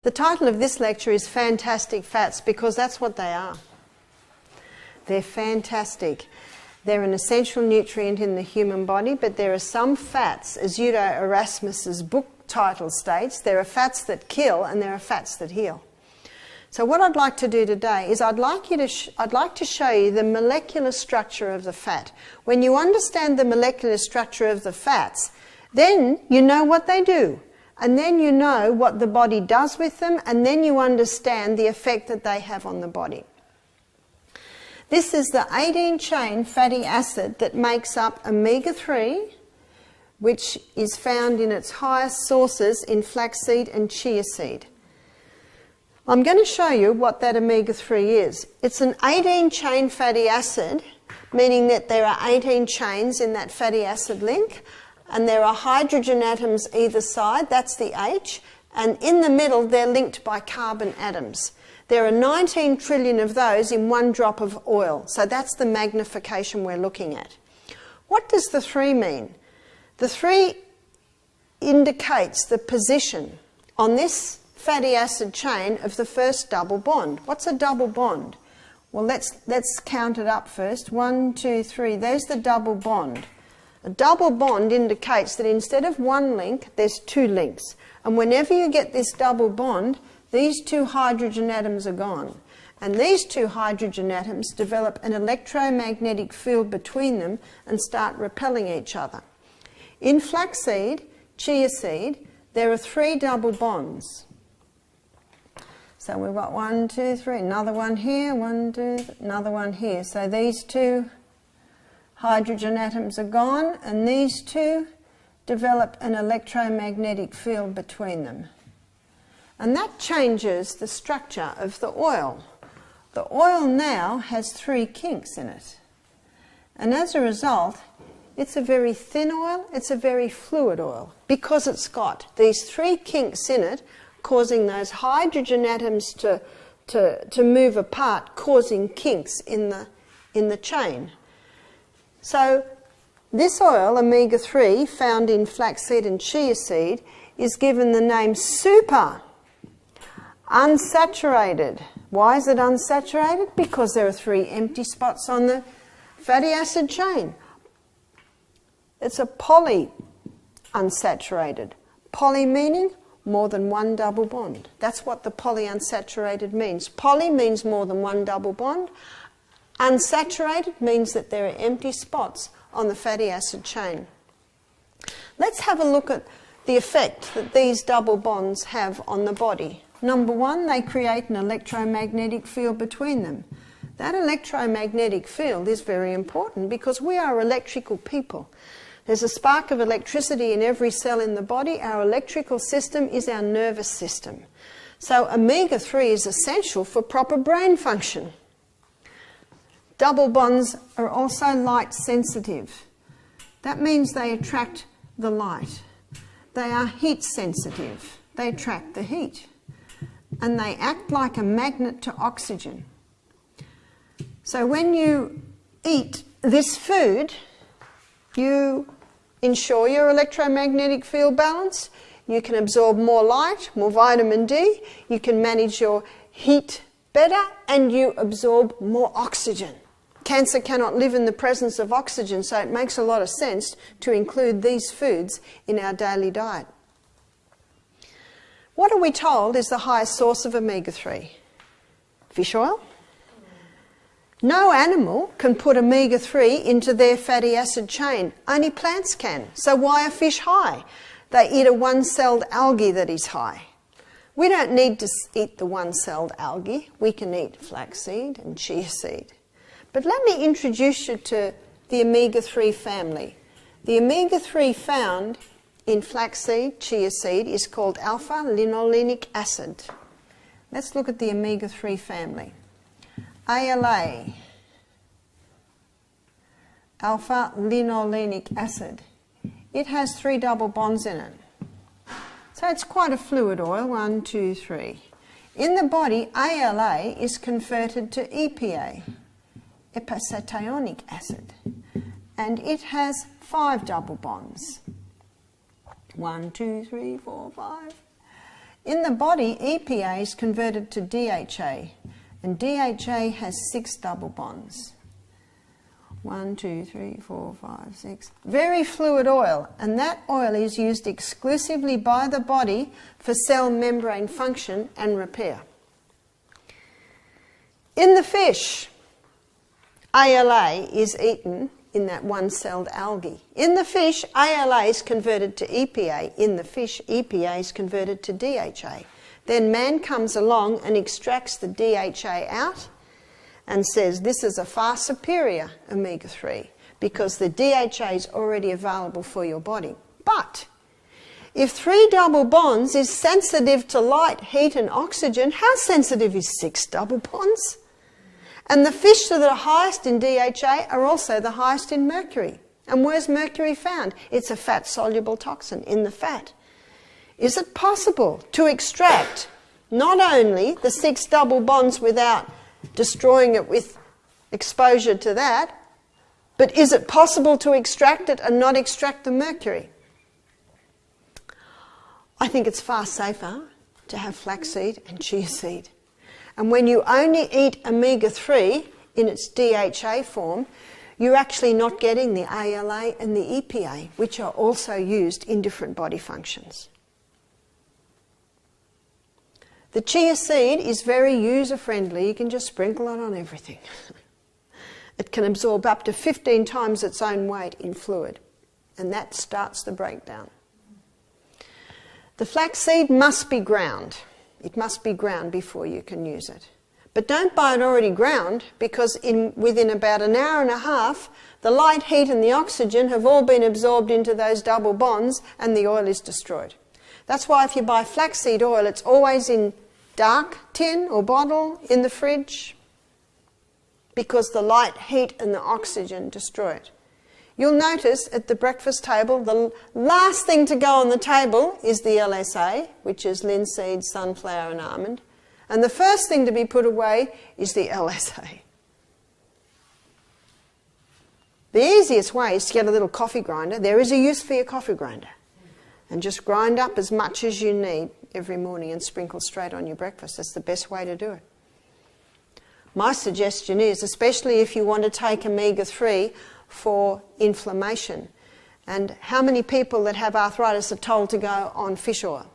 The title of this lecture is Fantastic Fats because that's what they are. They're fantastic. They're an essential nutrient in the human body, but there are some fats, as Udo Erasmus's book title states, there are fats that kill and there are fats that heal. So what I'd like to do today is I'd like to show you the molecular structure of the fat. When you understand the molecular structure of the fats, then you know what they do. And then you know what the body does with them, and then you understand the effect that they have on the body. This is the 18-chain fatty acid that makes up omega-3, which is found in its highest sources in flaxseed and chia seed. I'm going to show you what that omega-3 is. It's an 18-chain fatty acid, meaning that there are 18 chains in that fatty acid link, and there are hydrogen atoms either side, that's the H, and in the middle they're linked by carbon atoms. There are 19 trillion of those in one drop of oil, so that's the magnification we're looking at. What does the 3 mean? The 3 indicates the position on this fatty acid chain of the first double bond. What's a double bond? Well, let's count it up first. 1, 2, 3. There's the double bond. A double bond indicates that instead of one link, there's 2 links. And whenever you get this double bond, these 2 hydrogen atoms are gone. And these 2 hydrogen atoms develop an electromagnetic field between them and start repelling each other. In flaxseed, chia seed, there are 3 double bonds. So we've got 1, 2, 3, another one here, 1, 2, another one here. So these 2 hydrogen atoms are gone, and these 2 develop an electromagnetic field between them. And that changes the structure of the oil. The oil now has 3 kinks in it. And as a result, it's a very thin oil, it's a very fluid oil, because it's got these 3 kinks in it, causing those hydrogen atoms to move apart, causing kinks in the chain. So this oil, omega-3, found in flaxseed and chia seed, is given the name super unsaturated. Why is it unsaturated? Because there are 3 empty spots on the fatty acid chain. It's a polyunsaturated. Poly meaning more than 1 double bond. That's what the polyunsaturated means. Poly means more than 1 double bond. Unsaturated means that there are empty spots on the fatty acid chain. Let's have a look at the effect that these double bonds have on the body. Number 1, they create an electromagnetic field between them. That electromagnetic field is very important because we are electrical people. There's a spark of electricity in every cell in the body. Our electrical system is our nervous system. So omega-3 is essential for proper brain function. Double bonds are also light sensitive. That means they attract the light. They are heat sensitive. They attract the heat. And they act like a magnet to oxygen. So when you eat this food, you ensure your electromagnetic field balance. You can absorb more light, more vitamin D. You can manage your heat better, and you absorb more oxygen. Cancer cannot live in the presence of oxygen, so it makes a lot of sense to include these foods in our daily diet. What are we told is the highest source of omega-3? Fish oil? No animal can put omega-3 into their fatty acid chain. Only plants can. So why are fish high? They eat a one-celled algae that is high. We don't need to eat the one-celled algae. We can eat flaxseed and chia seed. But let me introduce you to the omega-3 family. The omega-3 found in flaxseed, chia seed, is called alpha-linolenic acid. Let's look at the omega-3 family. ALA, alpha-linolenic acid. It has 3 double bonds in it. So it's quite a fluid oil, 1, 2, 3. In the body, ALA is converted to EPA, ipacetionic acid, and it has 5 double bonds. 1, 2, 3, 4, 5. In the body, EPA is converted to DHA, and DHA has 6 double bonds. 1, 2, 3, 4, 5, 6. Very fluid oil, and that oil is used exclusively by the body for cell membrane function and repair. In the fish, ALA is eaten in that one-celled algae. In the fish, ALA is converted to EPA. In the fish, EPA is converted to DHA. Then man comes along and extracts the DHA out and says this is a far superior omega-3 because the DHA is already available for your body. But if 3 double bonds is sensitive to light, heat and oxygen, how sensitive is 6 double bonds? And the fish that are highest in DHA are also the highest in mercury. And where's mercury found? It's a fat-soluble toxin in the fat. Is it possible to extract not only the 6 double bonds without destroying it with exposure to that, but is it possible to extract it and not extract the mercury? I think it's far safer to have flaxseed and chia seed. And when you only eat omega-3 in its DHA form, you're actually not getting the ALA and the EPA, which are also used in different body functions. The chia seed is very user-friendly. You can just sprinkle it on everything. It can absorb up to 15 times its own weight in fluid, and that starts the breakdown. The flaxseed must be ground. It must be ground before you can use it. But don't buy it already ground, because within about an hour and a half, the light, heat and the oxygen have all been absorbed into those double bonds and the oil is destroyed. That's why if you buy flaxseed oil, it's always in dark tin or bottle in the fridge, because the light, heat and the oxygen destroy it. You'll notice at the breakfast table, the last thing to go on the table is the LSA, which is linseed, sunflower and almond. And the first thing to be put away is the LSA. The easiest way is to get a little coffee grinder. There is a use for your coffee grinder. And just grind up as much as you need every morning and sprinkle straight on your breakfast. That's the best way to do it. My suggestion is, especially if you want to take omega-3 for inflammation, and how many people that have arthritis are told to go on fish oil?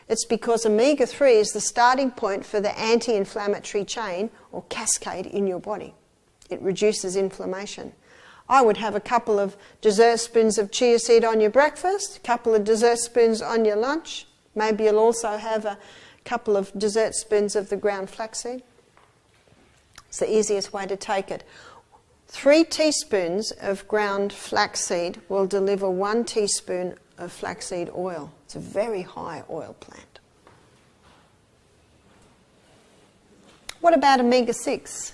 It's because omega-3 is the starting point for the anti-inflammatory chain or cascade in your body. It reduces inflammation. I would have a couple of dessert spoons of chia seed on your breakfast, a couple of dessert spoons on your lunch. Maybe you'll also have a couple of dessert spoons of the ground flaxseed. It's the easiest way to take it. 3 teaspoons of ground flaxseed will deliver 1 teaspoon of flaxseed oil. It's a very high oil plant. What about omega-6?